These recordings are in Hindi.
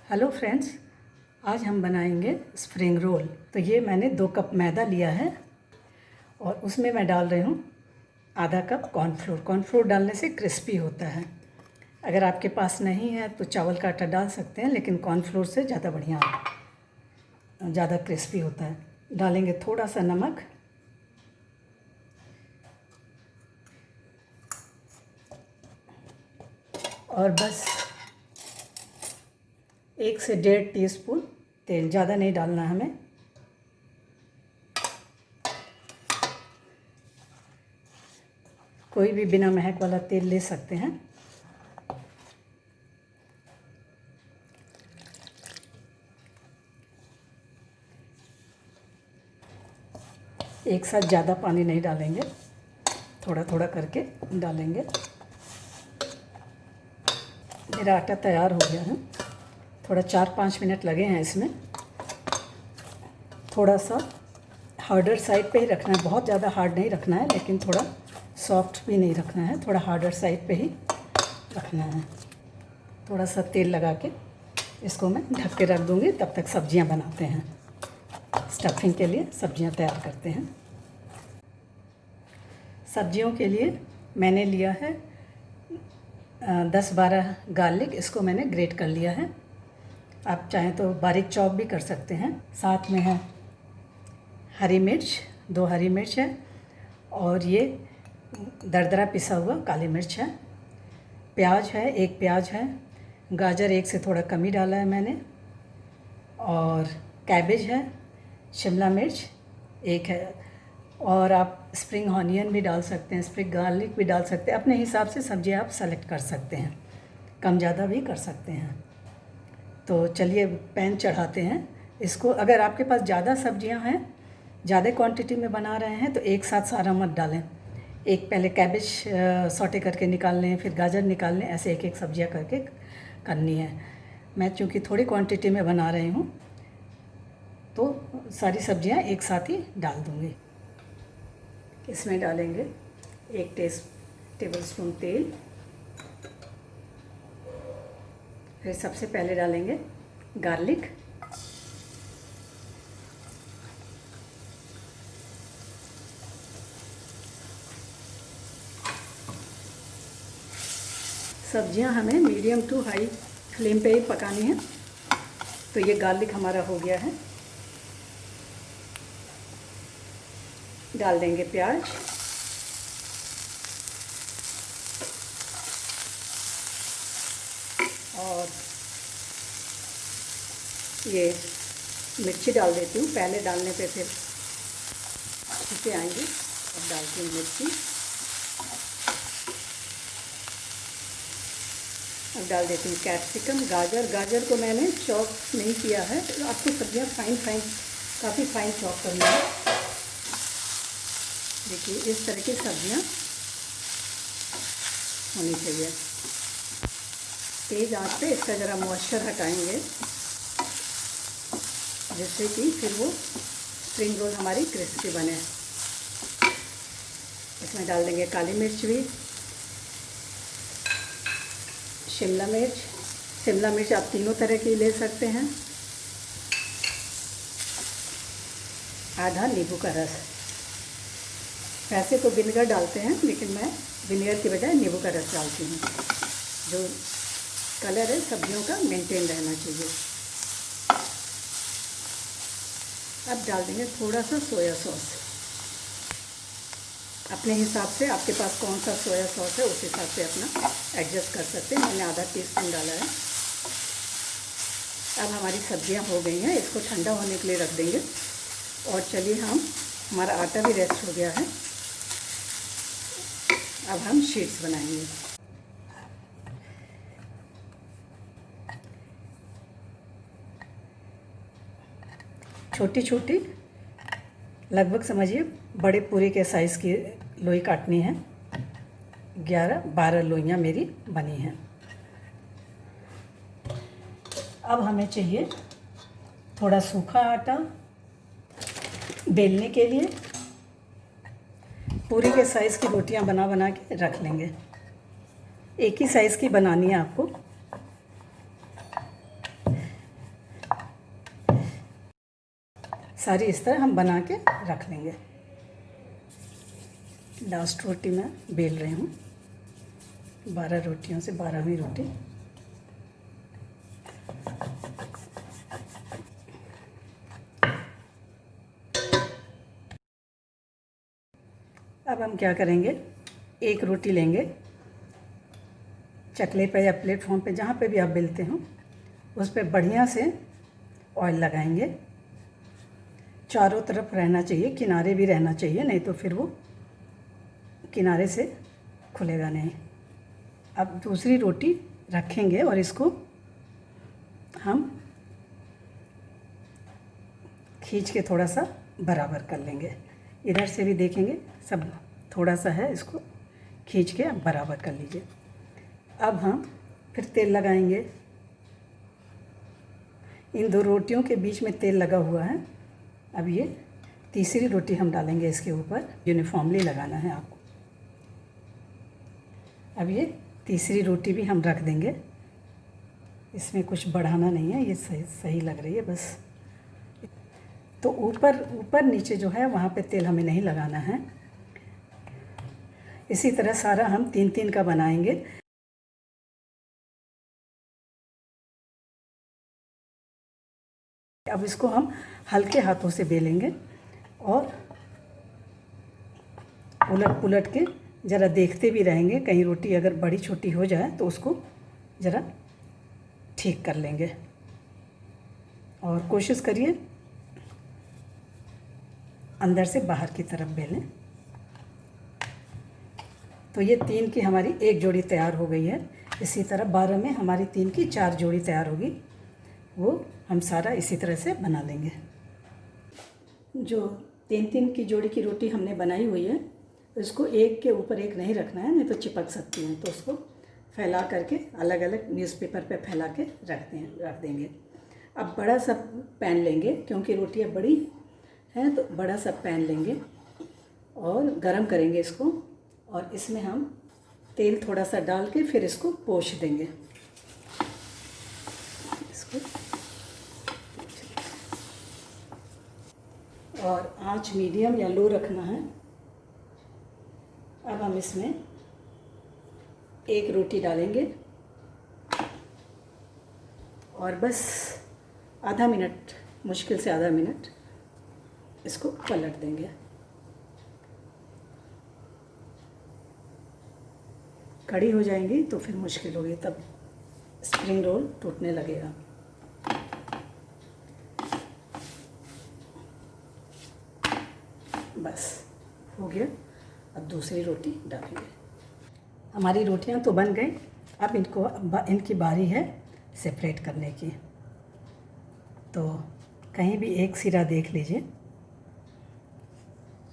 हेलो फ्रेंड्स, आज हम बनाएंगे स्प्रिंग रोल। तो ये मैंने 2 कप मैदा लिया है और उसमें मैं डाल रही हूँ आधा कप कॉर्नफ्लोर। कॉर्नफ्लोर डालने से क्रिस्पी होता है। अगर आपके पास नहीं है तो चावल का आटा डाल सकते हैं, लेकिन कॉर्नफ्लोर से ज़्यादा बढ़िया, ज़्यादा क्रिस्पी होता है। डालेंगे थोड़ा सा नमक और बस 1 से 1.5 टीस्पून तेल। ज़्यादा नहीं डालना है हमें। कोई भी बिना महक वाला तेल ले सकते हैं। एक साथ ज़्यादा पानी नहीं डालेंगे, थोड़ा थोड़ा करके डालेंगे। मेरा आटा तैयार हो गया है। थोड़ा 4-5 मिनट लगे हैं इसमें। थोड़ा सा हार्डर साइड पे ही रखना है, बहुत ज़्यादा हार्ड नहीं रखना है, लेकिन थोड़ा सॉफ्ट भी नहीं रखना है, थोड़ा हार्डर साइड पे ही रखना है। थोड़ा सा तेल लगा के इसको मैं ढक के रख दूँगी। तब तक सब्जियां बनाते हैं। स्टफिंग के लिए सब्जियां तैयार करते हैं। सब्जियों के लिए मैंने लिया है 10-12 गार्लिक। इसको मैंने ग्रेट कर लिया है। आप चाहें तो बारीक चॉप भी कर सकते हैं। साथ में है हरी मिर्च, 2 हरी मिर्च है और ये दरदरा पिसा हुआ काली मिर्च है। प्याज है, 1 प्याज है। गाजर 1 से थोड़ा कम ही डाला है मैंने। और कैबेज है, शिमला मिर्च 1 है। और आप स्प्रिंग ऑनियन भी डाल सकते हैं, स्प्रिंग गार्लिक भी डाल सकते हैं। अपने हिसाब से सब्ज़ी आप सेलेक्ट कर सकते हैं, कम ज़्यादा भी कर सकते हैं। तो चलिए पैन चढ़ाते हैं इसको। अगर आपके पास ज़्यादा सब्जियां हैं, ज़्यादा क्वांटिटी में बना रहे हैं, तो एक साथ सारा मत डालें। एक पहले कैबेज सॉटे करके निकाल लें, फिर गाजर निकाल लें, ऐसे एक एक सब्जियां करके करनी है। मैं चूँकि थोड़ी क्वांटिटी में बना रही हूँ तो सारी सब्जियां एक साथ ही डाल दूँगी। इसमें डालेंगे 1 टेबलस्पून तेल। फिर सबसे पहले डालेंगे गार्लिक, सब्जियां हमें मीडियम टू हाई फ्लेम पे ही पकानी है। तो ये गार्लिक हमारा हो गया है। डाल देंगे प्याज, और ये मिर्ची डाल देती हूँ। पहले डालने पे फिर छींटे आएंगे। अब डालती हूँ मिर्ची। अब डाल देती हूँ कैप्सिकम। गाजर को मैंने चॉप नहीं किया है। आपको सब्जियाँ काफ़ी फाइन चॉप करनी है। देखिए इस तरह की सब्जियाँ होनी चाहिए। तेज़ आंच पे इसका ज़रा मॉइस्चर हटाएंगे, जिससे कि फिर वो स्प्रिंग रोल हमारी क्रिस्पी बने। इसमें डाल देंगे काली मिर्च भी, शिमला मिर्च आप तीनों तरह की ले सकते हैं। आधा नींबू का रस। वैसे तो विनेगर डालते हैं, लेकिन मैं विनेगर की बजाय नींबू का रस डालती हूँ। जो कलर है सब्जियों का मेंटेन रहना चाहिए। अब डाल देंगे थोड़ा सा सोया सॉस। अपने हिसाब से, आपके पास कौन सा सोया सॉस है उस हिसाब से अपना एडजस्ट कर सकते हैं। मैंने आधा टीस्पून डाला है। अब हमारी सब्जियां हो गई हैं। इसको ठंडा होने के लिए रख देंगे। और चलिए हमारा आटा भी रेस्ट हो गया है। अब हम शीट्स बनाएंगे। छोटी छोटी, लगभग समझिए बड़े पूरी के साइज़ की लोई काटनी है। 11-12 लोइयाँ मेरी बनी हैं। अब हमें चाहिए थोड़ा सूखा आटा बेलने के लिए। पूरी के साइज़ की रोटियां बना बना के रख लेंगे। एक ही साइज़ की बनानी है आपको। सारी इस तरह हम बना के रख लेंगे। लास्ट रोटी मैं बेल रही हूँ, 12 रोटियों से 12वीं रोटी। अब हम क्या करेंगे, एक रोटी लेंगे, चकले पे या प्लेटफॉर्म पे जहाँ पे भी आप बेलते हो उस पर बढ़िया से ऑयल लगाएंगे। चारों तरफ रहना चाहिए, किनारे भी रहना चाहिए, नहीं तो फिर वो किनारे से खुलेगा नहीं। अब दूसरी रोटी रखेंगे और इसको हम खींच के थोड़ा सा बराबर कर लेंगे। इधर से भी देखेंगे सब थोड़ा सा है, इसको खींच के अब बराबर कर लीजिए। अब हम फिर तेल लगाएंगे। इन दो रोटियों के बीच में तेल लगा हुआ है। अब ये तीसरी रोटी हम डालेंगे इसके ऊपर, यूनिफॉर्मली लगाना है आपको। अब ये तीसरी रोटी भी हम रख देंगे, इसमें कुछ बढ़ाना नहीं है, ये सही सही लग रही है बस। तो ऊपर नीचे जो है वहाँ पे तेल हमें नहीं लगाना है। इसी तरह सारा हम 3-3 का बनाएंगे। अब इसको हम हल्के हाथों से बेलेंगे और उलट पुलट के ज़रा देखते भी रहेंगे, कहीं रोटी अगर बड़ी छोटी हो जाए तो उसको ज़रा ठीक कर लेंगे। और कोशिश करिए अंदर से बाहर की तरफ बेलें। तो ये 3 की हमारी एक जोड़ी तैयार हो गई है। इसी तरह 12 में हमारी 3 की 4 जोड़ी तैयार होगी, वो हम सारा इसी तरह से बना लेंगे। जो 3-3 की जोड़ी की रोटी हमने बनाई हुई है, इसको एक के ऊपर एक नहीं रखना है, नहीं तो चिपक सकती हैं। तो उसको फैला करके अलग अलग न्यूज़पेपर पे फैला के रख देंगे। अब बड़ा सा पैन लेंगे, क्योंकि रोटियां बड़ी हैं तो बड़ा सा पैन लेंगे और गरम करेंगे इसको, और इसमें हम तेल थोड़ा सा डाल के फिर इसको पोंछ देंगे। इसको और आंच मीडियम या लो रखना है। अब हम इसमें एक रोटी डालेंगे और बस आधा मिनट, मुश्किल से आधा मिनट इसको पलट देंगे। कड़ी हो जाएंगी तो फिर मुश्किल होगी, तब स्प्रिंग रोल टूटने लगेगा। बस हो गया। अब दूसरी रोटी डालेंगे। हमारी रोटियां तो बन गई। अब इनकी बारी है सेपरेट करने की। तो कहीं भी एक सिरा देख लीजिए,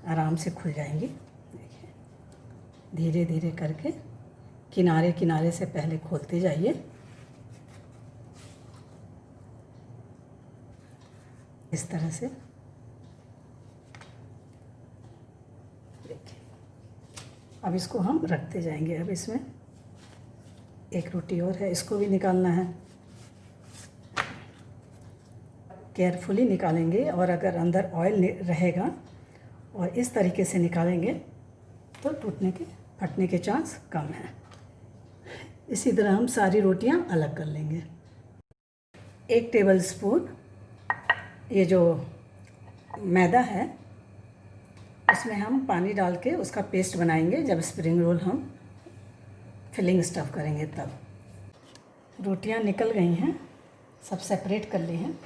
आराम से खुल जाएंगी। देखिए, धीरे धीरे करके किनारे किनारे से पहले खोलते जाइए। इस तरह से देखिए। अब इसको हम रखते जाएंगे। अब इसमें एक रोटी और है, इसको भी निकालना है। केयरफुली निकालेंगे, और अगर अंदर ऑयल रहेगा और इस तरीके से निकालेंगे तो टूटने के, फटने के चांस कम हैं। इसी तरह हम सारी रोटियां अलग कर लेंगे। 1 टेबल स्पून ये जो मैदा है उसमें हम पानी डाल के उसका पेस्ट बनाएंगे, जब स्प्रिंग रोल हम फिलिंग स्टफ़ करेंगे तब। रोटियां निकल गई हैं, सब सेपरेट कर ली हैं।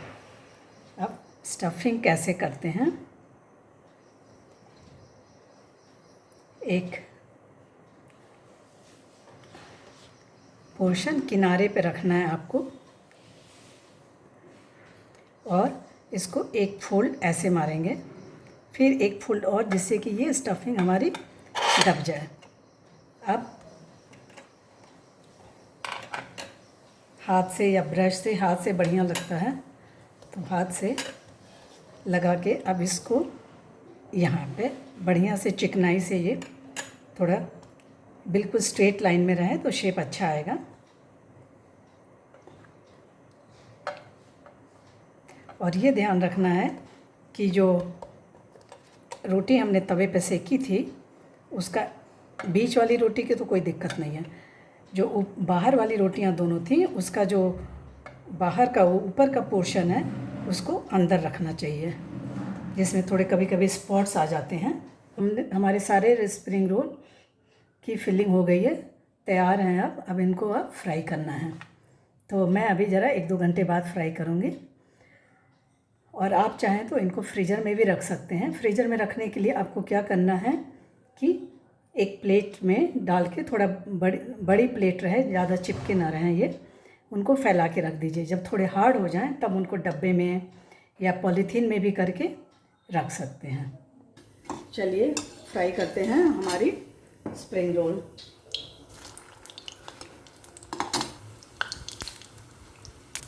अब स्टफिंग कैसे करते हैं। एक पोर्शन किनारे पे रखना है आपको, और इसको एक फोल्ड ऐसे मारेंगे, फिर एक फोल्ड और, जिससे कि ये स्टफिंग हमारी दब जाए। अब हाथ से या ब्रश से, हाथ से बढ़िया लगता है तो हाथ से लगा के अब इसको यहाँ पे बढ़िया से चिकनाई से ये थोड़ा बिल्कुल स्ट्रेट लाइन में रहे तो शेप अच्छा आएगा। और ये ध्यान रखना है कि जो रोटी हमने तवे पे सेकी थी उसका बीच वाली रोटी की तो कोई दिक्कत नहीं है, जो बाहर वाली रोटियां दोनों थी उसका जो बाहर का ऊपर का पोर्शन है उसको अंदर रखना चाहिए, जिसमें थोड़े कभी कभी स्पॉट्स आ जाते हैं। हमारे सारे स्प्रिंग रोल की फिलिंग हो गई है, तैयार हैं। अब इनको फ्राई करना है, तो मैं अभी ज़रा 1-2 घंटे बाद फ्राई करूँगी। और आप चाहें तो इनको फ्रीज़र में भी रख सकते हैं। फ्रीज़र में रखने के लिए आपको क्या करना है कि एक प्लेट में डाल के, थोड़ा बड़ी प्लेट रहे, ज़्यादा चिपके ना रहें ये, उनको फैला के रख दीजिए। जब थोड़े हार्ड हो जाएं तब उनको डब्बे में या पॉलीथीन में भी करके रख सकते हैं। चलिए फ्राई करते हैं हमारी स्प्रिंग रोल।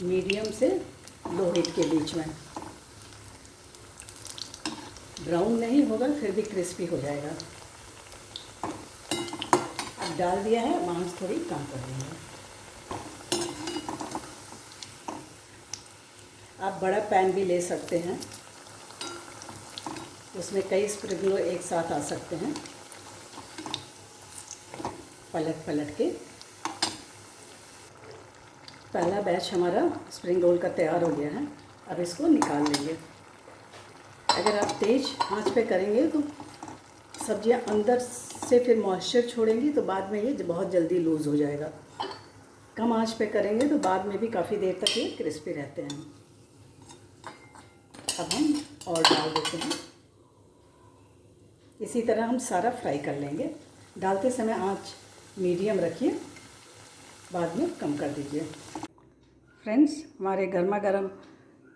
मीडियम से लो हीट के बीच में, ब्राउन नहीं होगा फिर भी क्रिस्पी हो जाएगा। अब डाल दिया है, आंच थोड़ी कम कर देंगे। आप बड़ा पैन भी ले सकते हैं, उसमें कई स्प्रिंग रोल एक साथ आ सकते हैं। पलट पलट के पहला बैच हमारा स्प्रिंग रोल का तैयार हो गया है। अब इसको निकाल लेंगे। अगर आप तेज़ आंच पे करेंगे तो सब्जियां अंदर से फिर मॉइस्चर छोड़ेंगी, तो बाद में ये बहुत जल्दी लूज़ हो जाएगा। कम आंच पे करेंगे तो बाद में भी काफ़ी देर तक ये क्रिस्पी रहते हैं। अब हम और डाल देते हैं। इसी तरह हम सारा फ्राई कर लेंगे। डालते समय आंच मीडियम रखिए, बाद में कम कर दीजिए। फ्रेंड्स, हमारे गर्मा गर्म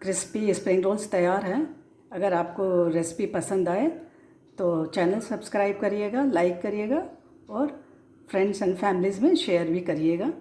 क्रिस्पी स्प्रिंग रोल्स तैयार हैं। अगर आपको रेसिपी पसंद आए तो चैनल सब्सक्राइब करिएगा, लाइक करिएगा और फ्रेंड्स एंड फैमिलीज़ में शेयर भी करिएगा।